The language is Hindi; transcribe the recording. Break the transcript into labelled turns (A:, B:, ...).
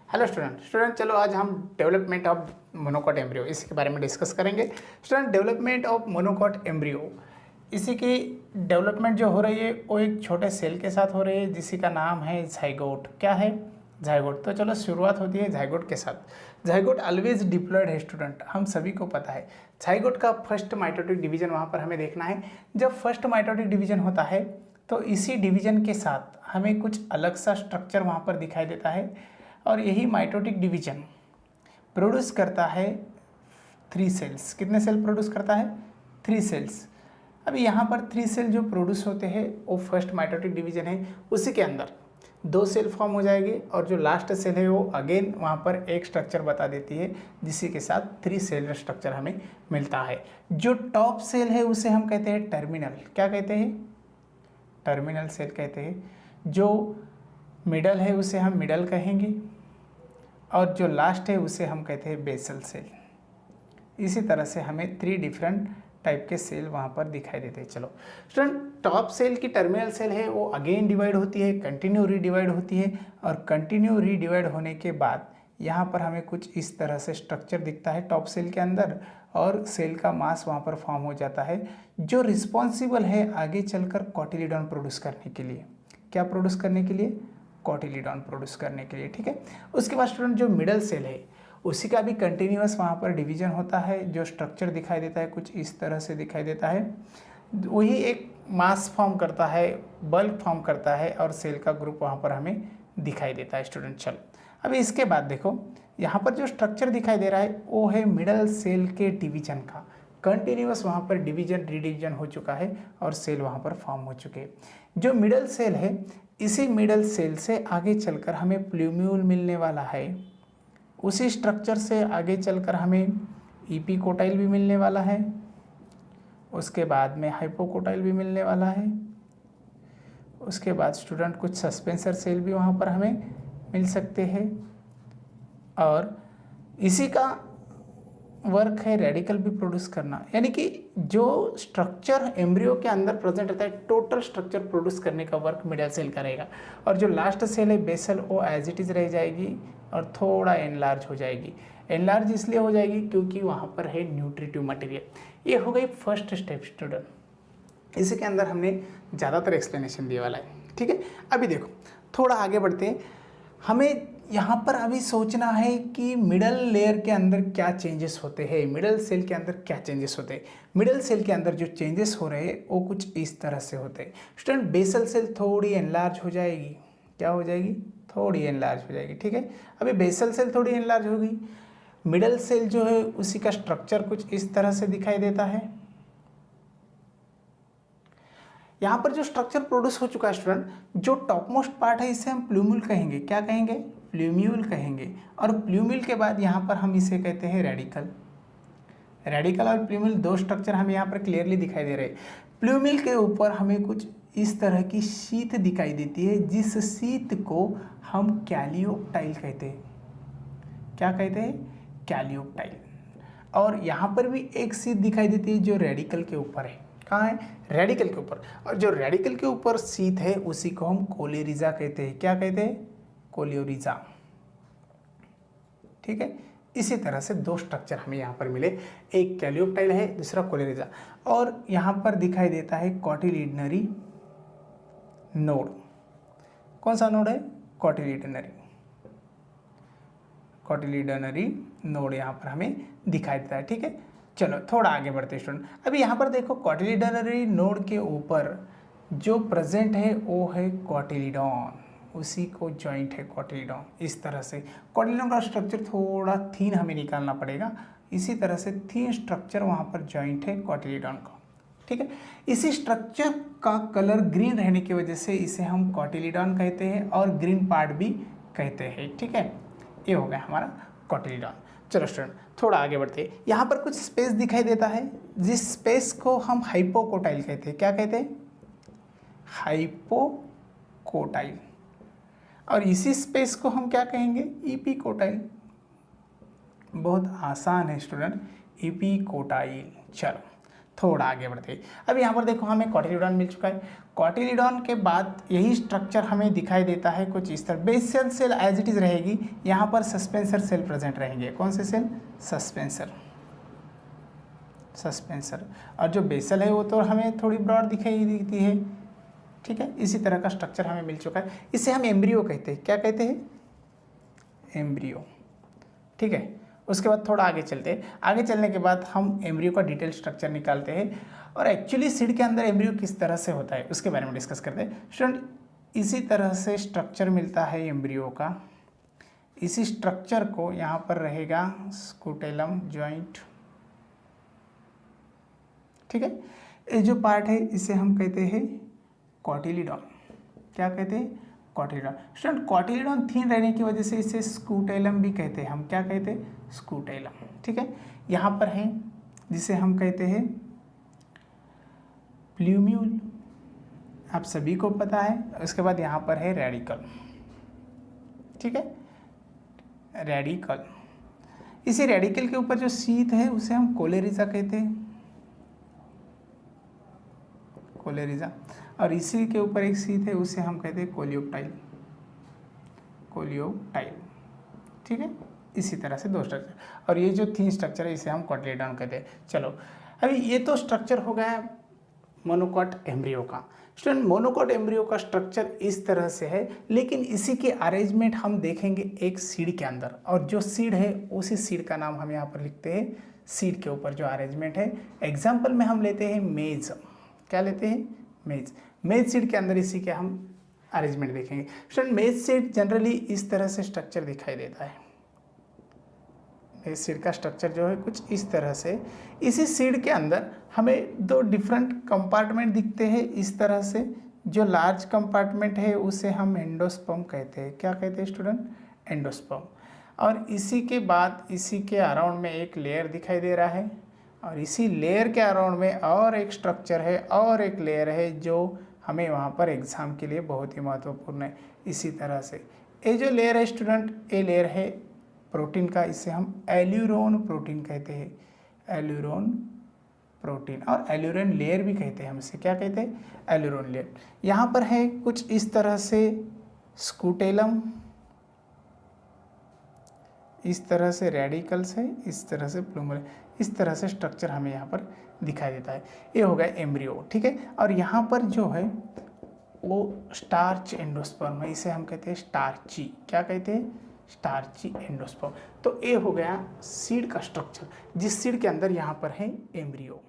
A: हेलो स्टूडेंट चलो आज हम डेवलपमेंट ऑफ मोनोकॉट एम्ब्रियो इसके बारे में डिस्कस करेंगे। Student development of monocot embryo, इसी की डेवलपमेंट जो हो रही है वो एक छोटे सेल के साथ हो रही है जिसी का नाम है जाइगोट। क्या है? जाइगोट। तो चलो शुरुआत होती है जाइगोट के साथ। जाइगोट ऑलवेज डिप्लॉयड है स्टूडेंट, हम सभी को पता है। जाइगोट का फर्स्ट माइटोटिक डिवीजन वहाँ पर हमें देखना है। जब फर्स्ट माइटोटिक डिवीजन होता है तो इसी डिवीजन के साथ हमें कुछ अलग सा स्ट्रक्चर वहाँ पर दिखाई देता है और यही माइटोटिक डिवीजन प्रोड्यूस करता है 3 सेल्स। कितने सेल प्रोड्यूस करता है? 3 सेल्स। अभी यहाँ पर 3 सेल जो प्रोड्यूस होते हैं वो फर्स्ट माइटोटिक डिवीजन है, उसी के अंदर 2 सेल फॉर्म हो जाएगी और जो लास्ट सेल है वो अगेन वहाँ पर एक स्ट्रक्चर बता देती है जिसी के साथ 3 सेल स्ट्रक्चर हमें मिलता है। जो टॉप सेल है उसे हम कहते हैं टर्मिनल। क्या कहते हैं? टर्मिनल सेल कहते हैं। जो मिडल है उसे हम मिडल कहेंगे और जो लास्ट है उसे हम कहते हैं बेसल सेल। इसी तरह से हमें 3 डिफरेंट टाइप के सेल वहाँ पर दिखाई देते हैं। चलो स्टूडेंट, टॉप सेल की टर्मिनल सेल है वो अगेन डिवाइड होती है, कंटिन्यू रीडिवाइड होती है और कंटिन्यू रीडिवाइड होने के बाद यहाँ पर हमें कुछ इस तरह से स्ट्रक्चर दिखता है टॉप सेल के अंदर और सेल का मास वहाँ पर फॉर्म हो जाता है जो रिस्पॉन्सिबल है आगे चलकर कॉटिलीडॉन प्रोड्यूस करने के लिए। क्या प्रोड्यूस करने के लिए? कॉटिलीडॉन प्रोड्यूस करने के लिए। ठीक है। उसके बाद स्टूडेंट जो मिडल सेल है उसी का भी कंटिन्यूअस वहाँ पर डिवीजन होता है। जो स्ट्रक्चर दिखाई देता है कुछ इस तरह से दिखाई देता है, वही एक मास फॉर्म करता है, बल्क फॉर्म करता है और सेल का ग्रुप वहाँ पर हमें दिखाई देता है स्टूडेंट। चलो अभी इसके बाद देखो यहाँ पर जो स्ट्रक्चर दिखाई दे रहा है वो है मिडल सेल के डिवीजन का। कंटिन्यूअस वहाँ पर डिवीजन रिडिवीजन हो चुका है और सेल वहाँ पर फॉर्म हो चुके हैं। जो मिडल सेल है इसी मिडल सेल से आगे चलकर हमें प्लूम्यूल मिलने वाला है। उसी स्ट्रक्चर से आगे चलकर हमें इपिकोटाइल भी मिलने वाला है, उसके बाद में हाइपोकोटाइल भी मिलने वाला है, उसके बाद स्टूडेंट कुछ सस्पेंसर सेल भी वहाँ पर हमें मिल सकते हैं और इसी का वर्क है रेडिकल भी प्रोड्यूस करना। यानी कि जो स्ट्रक्चर एम्ब्रियो के अंदर प्रेजेंट रहता है टोटल स्ट्रक्चर प्रोड्यूस करने का वर्क मिडल सेल करेगा और जो लास्ट सेल है बेसल वो एज इट इज़ रह जाएगी और थोड़ा एनलार्ज हो जाएगी। एनलार्ज इसलिए हो जाएगी क्योंकि वहाँ पर है न्यूट्रिटिव मटेरियल। ये हो गई फर्स्ट स्टेप स्टूडेंट। इसी के अंदर हमने ज़्यादातर एक्सप्लेनेशन दिया वाला है। ठीक है। अभी देखो थोड़ा आगे बढ़ते हैं। हमें यहाँ पर अभी सोचना है कि मिडल लेयर के अंदर क्या चेंजेस होते हैं, मिडल सेल के अंदर क्या चेंजेस होते हैं। मिडल सेल के अंदर जो चेंजेस हो रहे हैं वो कुछ इस तरह से होते हैं स्टूडेंट। बेसल सेल थोड़ी एनलार्ज हो जाएगी। क्या हो जाएगी? थोड़ी एनलार्ज हो जाएगी। ठीक है। अभी बेसल सेल थोड़ी एनलार्ज होगी। मिडल सेल जो है उसी का स्ट्रक्चर कुछ इस तरह से दिखाई देता है। यहाँ पर जो स्ट्रक्चर प्रोड्यूस हो चुका है स्टूडेंट, जो टॉप मोस्ट पार्ट है इसे हम प्लूम्यूल कहेंगे। क्या कहेंगे? प्लूम्यूल कहेंगे। और प्लूम्यूल के बाद यहाँ पर हम इसे कहते हैं रेडिकल। रेडिकल और प्लूम्यूल 2 स्ट्रक्चर हमें यहाँ पर क्लियरली दिखाई दे रहे हैं। प्लूम्यूल के ऊपर हमें कुछ इस तरह की शीथ दिखाई देती है जिस शीथ को हम कैलियोप्टाइल कहते हैं। क्या कहते हैं? कैलियोप्टाइल। और यहाँ पर भी एक शीथ दिखाई देती है जो रेडिकल के ऊपर है। कहाँ है? रेडिकल के ऊपर। और जो रेडिकल के ऊपर शीथ है उसी को हम कोलेरिजा कहते हैं। क्या कहते हैं? कोलियोरिजा। ठीक है। इसी तरह से 2 स्ट्रक्चर हमें यहाँ पर मिले, एक कैलियोप्टाइल है दूसरा कोलेरिजा। और यहाँ पर दिखाई देता है कॉटिलिडनरी नोड। कौन सा नोड है? कॉटिलिडनरी। कॉटिलिडनरी नोड यहाँ पर हमें दिखाई देता है। ठीक है। चलो थोड़ा आगे बढ़ते हैं स्टूडेंट। अभी यहाँ पर देखो कॉटिलिडनरी नोड के ऊपर जो प्रेजेंट है वो है कॉटिलीडॉन, उसी को जॉइंट है कॉटिलीडॉन। इस तरह से कॉटिलीडॉन का स्ट्रक्चर थोड़ा थीन हमें निकालना पड़ेगा। इसी तरह से थीन स्ट्रक्चर वहाँ पर जॉइंट है कॉटिलीडॉन का। ठीक है। इसी स्ट्रक्चर का कलर ग्रीन रहने की वजह से इसे हम कॉटिलीडॉन कहते हैं और ग्रीन पार्ट भी कहते हैं। ठीक है। ये हो गया हमारा कॉटिलीडॉन। चलो स्टूडेंट थोड़ा आगे बढ़ते हैं। यहाँ पर कुछ स्पेस दिखाई देता है जिस स्पेस को हम हाइपोकोटाइल कहते हैं। क्या कहते हैं? हाइपोकोटाइल। और इसी स्पेस को हम क्या कहेंगे? इपिकोटाइल। बहुत आसान है स्टूडेंट, इपिकोटाइल। चलो थोड़ा आगे बढ़ते हैं। अब यहाँ पर देखो हमें कॉटिलीडॉन मिल चुका है। कॉटिलीडॉन के बाद यही स्ट्रक्चर हमें दिखाई देता है कुछ इस तरह। Basal cell as it is रहेगी, यहाँ पर सस्पेंसर सेल प्रेजेंट रहेंगे। कौन से सेल? सस्पेंसर। और जो बेसल है वो तो हमें थोड़ी ब्रॉड दिखाई देती है, ठीक है। इसी तरह का स्ट्रक्चर हमें मिल चुका है। इसे हम एम्ब्रियो कहते हैं। क्या कहते हैं? एम्ब्रियो, ठीक है। उसके बाद थोड़ा आगे चलते हैं। आगे चलने के बाद हम एम्ब्रियो का डिटेल स्ट्रक्चर निकालते हैं और एक्चुअली सीड के अंदर एम्ब्रियो किस तरह से होता है उसके बारे में डिस्कस करते हैं। स्टूडेंट, इसी तरह से स्ट्रक्चर मिलता है एम्ब्रियो का। इसी स्ट्रक्चर को यहाँ पर रहेगा स्कूटेलम जॉइंट, ठीक है। ये जो पार्ट है इसे हम कहते हैं कॉटिलीडॉन। क्या कहते हैं? कॉटिलीडॉन। स्टूडेंट, कॉटिलीडॉन थिन रहने की वजह से इसे स्कूटेलम भी कहते हैं। हम क्या कहते हैं? स्कूटेलम, ठीक है। यहाँ पर है जिसे हम कहते हैं प्ल्यूम्यूल, आप सभी को पता है। उसके बाद यहाँ पर है रेडिकल, ठीक है, रेडिकल। इसी रेडिकल के ऊपर जो शीथ है उसे हम कोलेरिजा कहते हैं, कोलेरिजा। और इसी के ऊपर एक शीथ है उसे हम कहते हैं कोलियोप्टाइल, ठीक है। इसी तरह से दो स्ट्रक्चर, और ये जो तीन स्ट्रक्चर है इसे हम कॉटिलीडॉन कहते हैं। चलो, अभी ये तो स्ट्रक्चर हो गया मोनोकॉट एम्ब्रियो का। स्टूडेंट, मोनोकॉट एम्ब्रियो का स्ट्रक्चर इस तरह से है, लेकिन इसी के अरेंजमेंट हम देखेंगे एक सीड के अंदर, और जो सीड है उसी सीड का नाम हम यहाँ पर लिखते हैं। सीड के ऊपर जो अरेंजमेंट है, एग्जाम्पल में हम लेते हैं मेज। क्या लेते हैं? मेज सीड के अंदर इसी के हम अरेंजमेंट देखेंगे। स्टूडेंट, मेज सीड जनरली इस तरह से स्ट्रक्चर दिखाई देता है। मेज सीड का स्ट्रक्चर जो है कुछ इस तरह से। इसी सीड के अंदर हमें दो डिफरेंट कंपार्टमेंट दिखते हैं इस तरह से। जो लार्ज कंपार्टमेंट है उसे हम एंडोस्पर्म कहते हैं। क्या कहते हैं स्टूडेंट? एंडोस्पर्म। और इसी के बाद इसी के अराउंड में एक लेयर दिखाई दे रहा है, और इसी लेयर के अराउंड में और एक स्ट्रक्चर है और एक लेयर है जो हमें वहाँ पर एग्ज़ाम के लिए बहुत ही महत्वपूर्ण है। इसी तरह से ये जो लेयर है स्टूडेंट, ये लेयर है प्रोटीन का, इसे हम एल्यूरोन प्रोटीन कहते हैं। एल्यूरोन प्रोटीन, और एल्यूरोन लेयर भी कहते हैं हम इसे। क्या कहते हैं? Aleurone layer. यहाँ पर है कुछ इस तरह से स्कूटेलम, इस तरह से रेडिकल्स है, इस तरह से प्लूमर, इस तरह से स्ट्रक्चर हमें यहाँ पर दिखाई देता है। ये हो गया एम्ब्रियो, ठीक है। और यहाँ पर जो है वो स्टार्च एंडोस्पर्म है, इसे हम कहते हैं स्टार्ची। क्या कहते हैं? Starchy endosperm. तो ये हो गया सीड का स्ट्रक्चर, जिस सीड के अंदर यहाँ पर है एम्ब्रियो।